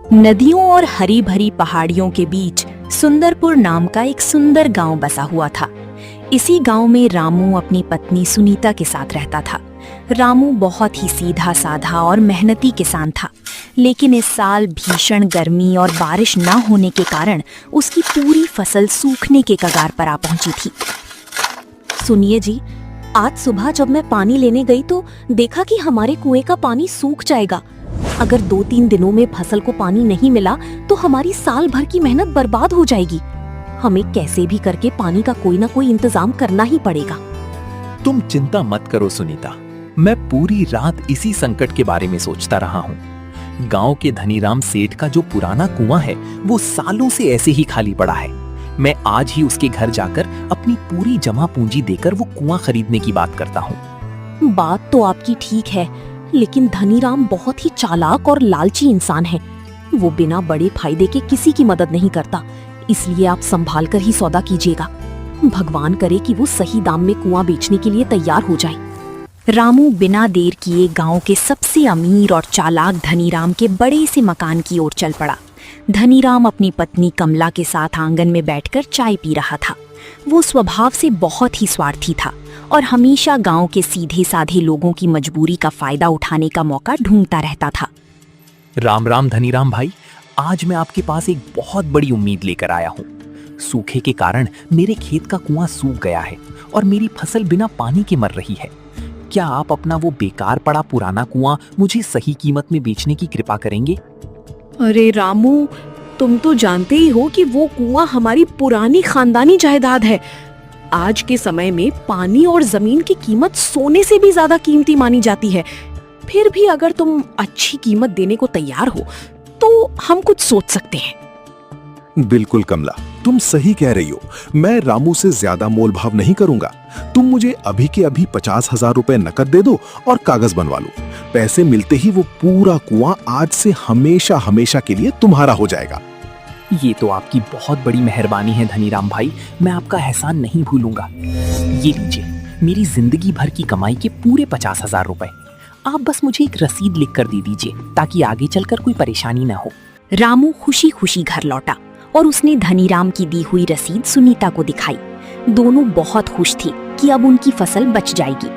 नदियों और हरी भरी पहाड़ियों के बीच सुंदरपुर नाम का एक सुंदर गांव बसा हुआ था। इसी गांव में रामू अपनी पत्नी सुनीता के साथ रहता था। रामू बहुत ही सीधा साधा और मेहनती किसान था, लेकिन इस साल भीषण गर्मी और बारिश न होने के कारण उसकी पूरी फसल सूखने के कगार पर आ पहुंची थी। सुनिए जी, आज सुबह जब मैं पानी लेने गई तो देखा कि हमारे कुएं का पानी सूख जाएगा। अगर 2-3 दिनों में फसल को पानी नहीं मिला तो हमारी साल भर की मेहनत बर्बाद हो जाएगी। हमें कैसे भी करके पानी का कोई ना कोई इंतजाम करना ही पड़ेगा। तुम चिंता मत करो सुनीता, मैं पूरी रात इसी संकट के बारे में सोचता रहा हूँ। गांव के धनीराम सेठ का जो पुराना कुआं है वो सालों से ऐसे ही खाली पड़ा है। मैं आज ही उसके घर जाकर अपनी पूरी जमा पूंजी देकर वो कुआं खरीदने की बात करता हूँ। बात तो आपकी ठीक है, लेकिन धनीराम बहुत ही चालाक और लालची इंसान है। वो बिना बड़े फायदे के किसी की मदद नहीं करता, इसलिए आप संभाल कर ही सौदा कीजिएगा। भगवान करे कि वो सही दाम में कुआं बेचने के लिए तैयार हो जाए। रामू बिना देर किए गांव के सबसे अमीर और चालाक धनीराम के बड़े से मकान की ओर चल पड़ा। धनीराम अपनी पत्नी कमला के साथ आंगन में बैठकर चाय पी रहा था। वो स्वभाव से बहुत ही स्वार्थी था और हमेशा गांव के सीधे साधे लोगों की मजबूरी का फायदा उठाने का मौका ढूंढता रहता था। राम राम धनीराम भाई, आज मैं आपके पास एक बहुत बड़ी उम्मीद लेकर आया हूँ। सूखे के कारण मेरे खेत का कुआं सूख गया है और मेरी फसल बिना पानी के मर रही है। क्या आप अपना वो बेकार पड़ा पुराना कुआं मुझे सही कीमत में बेचने की कृपा करेंगे? अरे रामू, तुम तो जानते ही हो कि वो कुआं हमारी पुरानी खानदानी जायदाद है। आज के समय में पानी और जमीन की कीमत सोने से भी ज्यादा कीमती मानी जाती है। फिर भी अगर तुम अच्छी कीमत देने को तैयार हो तो हम कुछ सोच सकते हैं। बिल्कुल कमला, तुम सही कह रही हो। मैं रामू से ज्यादा मोल भाव नहीं करूंगा। तुम मुझे अभी के अभी 50,000 रुपए नकद दे दो और कागज बनवा लो। पैसे मिलते ही वो पूरा कुआं आज से हमेशा हमेशा के लिए तुम्हारा हो जाएगा। ये तो आपकी बहुत बड़ी मेहरबानी है धनीराम भाई, मैं आपका एहसान नहीं भूलूंगा। ये लीजिए मेरी जिंदगी भर की कमाई के पूरे 50,000 रुपए। आप बस मुझे एक रसीद लिख कर दे दीजिए ताकि आगे चलकर कोई परेशानी ना हो। रामू खुशी खुशी घर लौटा और उसने धनीराम की दी हुई रसीद सुनीता को दिखाई। दोनों बहुत खुश थे कि अब उनकी फसल बच जाएगी।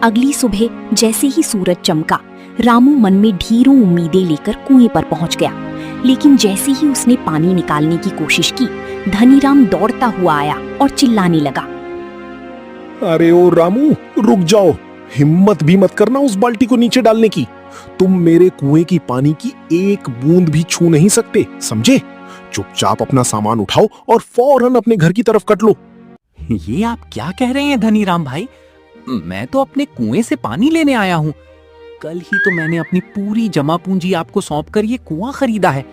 अगली सुबह जैसे ही सूरज चमका, रामू मन में ढेरों उम्मीदें लेकर कुएं पर पहुंच गया। लेकिन जैसे ही उसने पानी निकालने की कोशिश की, धनीराम दौड़ता हुआ आया और चिल्लाने लगा। अरे ओ रामू, रुक जाओ। हिम्मत भी मत करना उस बाल्टी को नीचे डालने की। तुम मेरे कुएं की पानी की एक बूंद भी छू नहीं सकते, समझे? चुपचाप अपना सामान उठाओ और फौरन अपने घर की तरफ कट लो। ये आप क्या कह रहे हैं धनीराम भाई? मैं तो अपने कुएं से पानी लेने आया हूँ। कल ही तो मैंने अपनी पूरी जमा पूंजी आपको सौंपकर ये कुआं खरीदा है।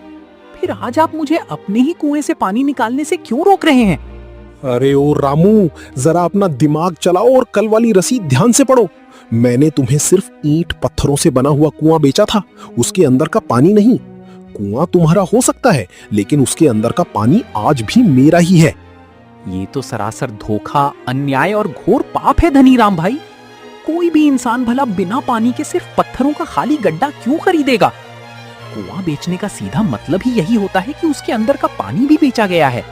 फिर आज आप मुझे अपने ही कुएं से पानी निकालने से क्यों रोक रहे हैं? अरे ओ रामू, जरा अपना दिमाग चलाओ और कल वाली रसीद ध्यान से पढ़ो। मैंने तुम्हें सिर्फ ईंट पत्थरों से बना हुआ कुआं बेचा था, उसके अंदर का पानी नहीं। कुआं तुम्हारा हो सकता है, लेकिन उसके अंदर का पानी आज भी मेरा ही है। ये तो सरासर धोखा, अन्याय और घोर पाप है धनीराम भाई। कोई भी इंसान भला बिना पानी के सिर्फ पत्थरों का खाली गड्ढा क्यों खरीदेगा? कुआं बेचने का सीधा मतलब ही यही होता है कि उसके अंदर का पानी भी बेचा गया है।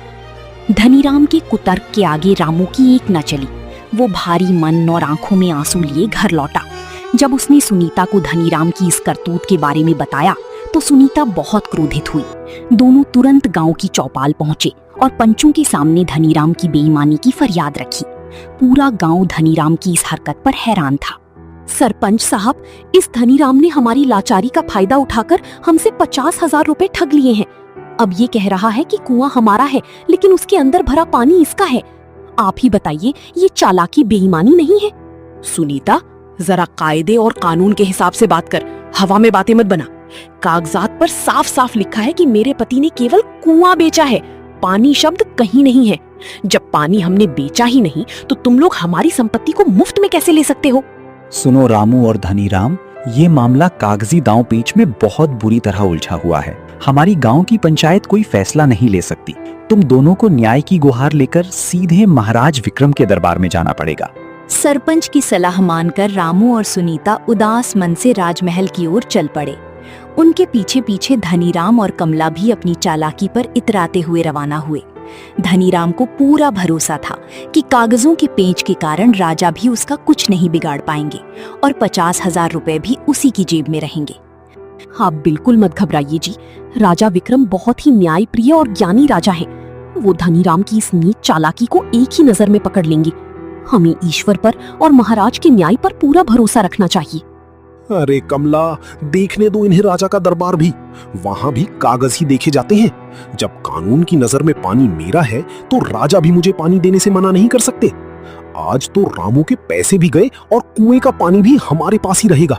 धनीराम के कुतर्क के आगे रामू की एक न चली। वो भारी मन और आंखों में आंसू लिए घर लौटा। जब उसने सुनीता को धनीराम की इस करतूत के बारे में बताया तो सुनीता बहुत क्रोधित हुई। दोनों तुरंत गांव की चौपाल पहुंचे और पंचों के सामने धनीराम की बेईमानी की फरियाद रखी। पूरा गांव धनीराम की इस हरकत पर हैरान था। सरपंच साहब, इस धनीराम ने हमारी लाचारी का फायदा उठाकर हमसे 50,000 रुपए ठग लिए हैं। अब ये कह रहा है कि कुआं हमारा है, लेकिन उसके अंदर भरा पानी इसका है। आप ही बताइए, ये चालाकी बेईमानी नहीं है? सुनीता, जरा कायदे और कानून के हिसाब से बात कर, हवा में बातें मत बना। कागजात पर साफ साफ लिखा है कि मेरे पति ने केवल कुआं बेचा है, पानी शब्द कहीं नहीं है। जब पानी हमने बेचा ही नहीं तो तुम लोग हमारी संपत्ति को मुफ्त में कैसे ले सकते हो? सुनो रामू और धनीराम, ये मामला कागजी दांव पेच में बहुत बुरी तरह उलझा हुआ है। हमारी गांव की पंचायत कोई फैसला नहीं ले सकती। तुम दोनों को न्याय की गुहार लेकर सीधे महाराज विक्रम के दरबार में जाना पड़ेगा। सरपंच की सलाह मानकर रामू और सुनीता उदास मन से राजमहल की ओर चल पड़े। उनके पीछे पीछे धनीराम और कमला भी अपनी चालाकी पर इतराते हुए रवाना हुए। धनीराम को पूरा भरोसा था कि कागजों के पेंच के कारण राजा भी उसका कुछ नहीं बिगाड़ पाएंगे और 50,000 रुपए भी उसी की जेब में रहेंगे। आप बिल्कुल मत घबराइए जी, राजा विक्रम बहुत ही न्यायप्रिय और ज्ञानी राजा हैं। वो धनीराम की इस नीच चालाकी को एक ही नजर में पकड़ लेंगे। हमें ईश्वर पर और महाराज के न्याय पर पूरा भरोसा रखना चाहिए। अरे कमला, देखने दो इन्हें राजा का दरबार भी। वहां भी कागज ही देखे जाते हैं। जब कानून की नजर में पानी मेरा है तो राजा भी मुझे पानी देने से मना नहीं कर सकते। आज तो रामू के पैसे भी गए और कुएं का पानी भी हमारे पास ही रहेगा।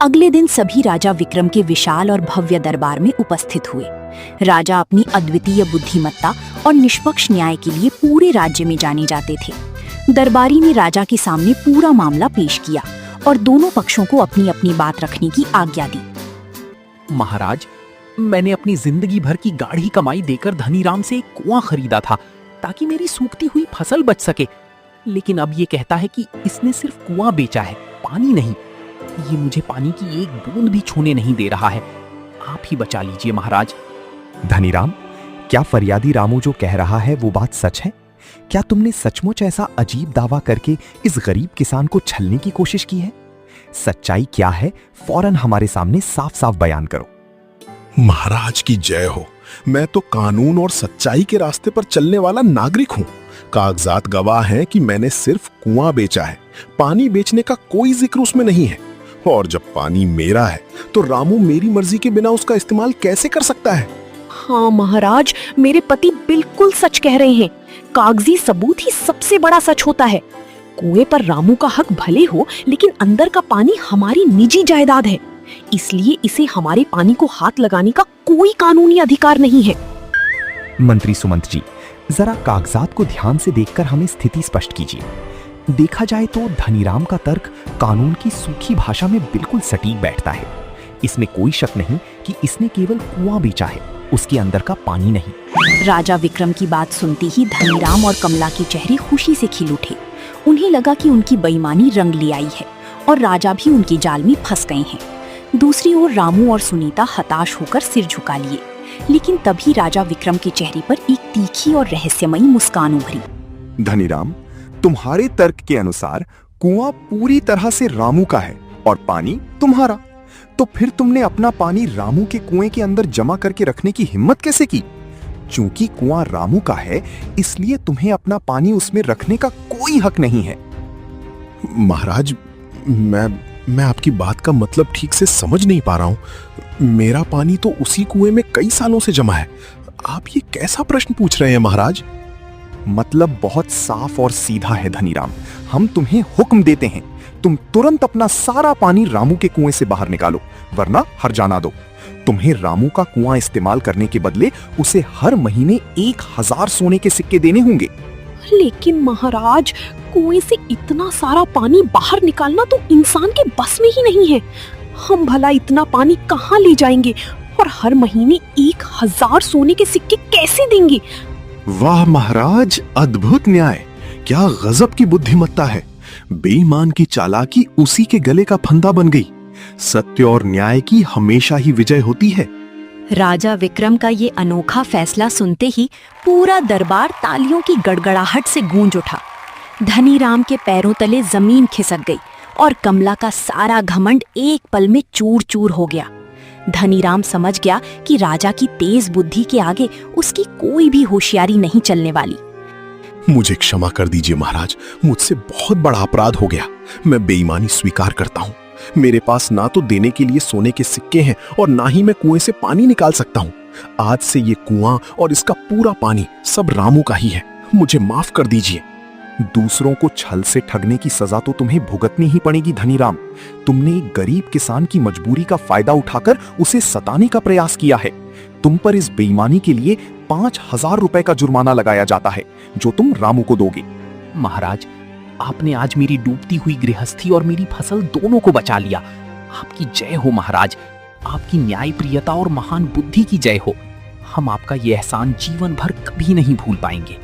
अगले दिन सभी राजा विक्रम के विशाल और भव्य दरबार में उपस्थित हुए। राजा अपनी अद्वितीय बुद्धिमत्ता और निष्पक्ष न्याय के लिए पूरे राज्य में जाने जाते थे। दरबारी ने राजा के सामने पूरा मामला पेश किया और दोनों पक्षों को अपनी अपनी बात रखने की आज्ञा दी। महाराज, मैंने अपनी जिंदगी भर की गाढ़ी कमाई देकर धनीराम से एक कुआं खरीदा था ताकि मेरी सूखती हुई फसल बच सके, लेकिन अब ये कहता है कि इसने सिर्फ कुआं बेचा है, पानी नहीं। ये मुझे पानी की एक बूंद भी छूने नहीं दे रहा है। आप ही बचा लीजिए महाराज। धनीराम, क्या फरियादी रामू जो कह रहा है वो बात सच है? क्या तुमने सचमुच ऐसा अजीब दावा करके इस गरीब किसान को छलने की कोशिश की है? सच्चाई क्या है, फौरन हमारे सामने साफ साफ बयान करो। महाराज की जय हो। मैं तो कानून और सच्चाई के रास्ते पर चलने वाला नागरिक हूँ। कागजात गवाह हैं कि मैंने सिर्फ कुआं बेचा है, पानी बेचने का कोई जिक्र उसमें नहीं है। और जब पानी मेरा है तो रामू मेरी मर्जी के बिना उसका इस्तेमाल कैसे कर सकता है? हाँ महाराज, मेरे पति बिल्कुल सच कह रहे हैं। कागजी सबूत ही सबसे बड़ा सच होता है। कुएं पर रामू का हक भले हो, लेकिन अंदर का पानी हमारी निजी जायदाद है, इसलिए इसे हमारे पानी को हाथ लगाने का कोई कानूनी अधिकार नहीं है। मंत्री सुमंत जी, जरा कागजात को ध्यान से देखकर हमें स्थिति स्पष्ट कीजिए। देखा जाए तो धनीराम का तर्क कानून की सूखी भाषा में बिल्कुल सटीक बैठता है। इसमें कोई शक नहीं कि इसने केवल कुआं बेचा है, उसके अंदर का पानी नहीं। राजा विक्रम की बात सुनते ही धनीराम और कमला के चेहरे खुशी से खिल उठे। उन्हें लगा कि उनकी बेईमानी रंग ले आई है और राजा भी उनके जाल में फंस गए हैं। दूसरी ओर रामू और सुनीता हताश होकर सिर झुका लिए, लेकिन तभी राजा विक्रम के चेहरे पर एक तीखी और रहस्यमयी मुस्कान उभरी। धनीराम, तुम्हारे तर्क के अनुसार कुआं पूरी तरह से रामू का है और पानी तुम्हारा, तो फिर तुमने अपना पानी रामू के कुएं के अंदर जमा करके रखने की हिम्मत कैसे की? चूंकि कुआं रामू का है, इसलिए तुम्हें अपना पानी उसमें रखने का कोई हक नहीं है। महाराज, मैं आपकी बात का मतलब ठीक से समझ नहीं पा रहा हूं। मेरा पानी तो उसी कुएं में कई सालों से जमा है। आप ये कैसा प्रश्न पूछ रहे हैं महाराज? मतलब बहुत साफ और सीधा है धनीराम। हम तुम्हें हुक्म देते हैं, तुम तुरंत अपना सारा पानी रामू के कुएं से बाहर निकालो, वरना हर्जाना दो। तुम्हें रामू का कुआं इस्तेमाल करने के बदले उसे हर महीने 1000 सोने के सिक्के देने होंगे। लेकिन महाराज, कुएं से इतना सारा पानी बाहर निकालना तो इंसान के बस में ही नहीं है। हम भला इतना पानी कहाँ ले जाएंगे और हर महीने 1000 सोने के सिक्के कैसे देंगे? वाह महाराज, अद्भुत न्याय! क्या गजब की बुद्धिमत्ता है। बेईमान की चालाकी उसी के गले का फंदा बन गई। सत्य और न्याय की हमेशा ही विजय होती है। राजा विक्रम का ये अनोखा फैसला सुनते ही पूरा दरबार तालियों की गड़गड़ाहट से गूंज उठा। धनीराम के पैरों तले जमीन खिसक गई और कमला का सारा घमंड एक पल में चूर चूर हो गया। धनीराम समझ गया कि राजा की तेज बुद्धि के आगे उसकी कोई भी होशियारी नहीं चलने वाली। मुझे क्षमा कर दीजिए महाराज, मुझसे बहुत बड़ा अपराध हो गया। मैं बेईमानी स्वीकार करता हूँ। मेरे पास ना तो देने के लिए सोने के सिक्के हैं और ना ही मैं कुएं से पानी निकाल सकता हूँ। आज से ये कुआं और इसका पूरा पानी सब रामू का ही है। मुझे माफ कर दीजिए। दूसरों को छल से ठगने की सजा तो तुम्हें भुगतनी ही पड़ेगी धनीराम। तुमने एक गरीब किसान की मजबूरी का फायदा उठाकर उसे सताने का प्रयास किया है। तुम पर इस बेईमानी के लिए 5000 रुपए का जुर्माना लगाया जाता है, जो तुम रामू को दोगे। महाराज, आपने आज मेरी डूबती हुई गृहस्थी और मेरी फसल दोनों को बचा लिया। आपकी जय हो महाराज। आपकी न्यायप्रियता और महान बुद्धि की जय हो। हम आपका ये एहसान जीवन भर कभी नहीं भूल पाएंगे।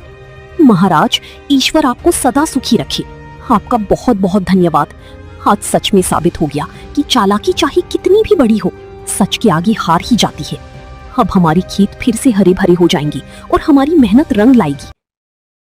महाराज, ईश्वर आपको सदा सुखी रखे। आपका बहुत बहुत धन्यवाद। आज सच में साबित हो गया कि चालाकी चाहे कितनी भी बड़ी हो, सच के आगे हार ही जाती है। अब हमारी खेत फिर से हरे भरे हो जाएंगी और हमारी मेहनत रंग लाएगी।